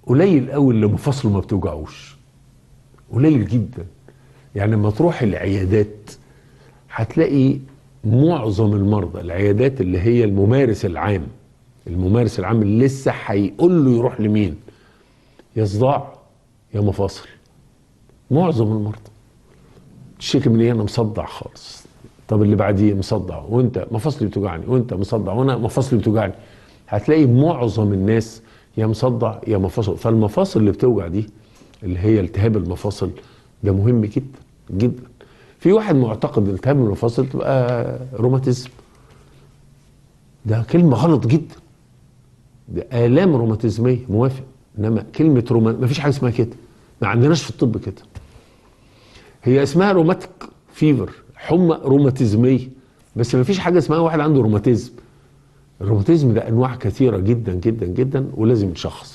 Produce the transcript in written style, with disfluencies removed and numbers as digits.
قليل قوي اللي مفاصله ما بتوجعوش، قليل جدا. يعني لما تروح العيادات هتلاقي معظم المرضى، العيادات اللي هي الممارس العام، الممارس العام اللي لسه هيقول له يروح لمين، يا صداع يا مفاصل. معظم المرضى تشتكي من ايه؟ انا مصدع خالص. طب اللي بعديه مصدع، وانت مفاصلي بتوجعني، وانت مصدع، وانا مفاصلي بتوجعني. هتلاقي معظم الناس يا مصدع يا مفاصل. فالمفاصل اللي بتوجع دي اللي هي التهاب المفاصل ده مهم جدا جدا. في واحد معتقد ان التهاب المفاصل تبقى روماتيزم، ده كلمة غلط جدا. ده آلام روماتيزمية، موافق، انما كلمة ما فيش حاجة اسمها كده، ما عندناش في الطب كده. هي اسمها روماتيك فيفر، حمى روماتيزمية، بس ما فيش حاجة اسمها واحد عنده روماتيزم. الروماتيزم ده انواع كثيرة جدا جدا جدا ولازم يتشخص.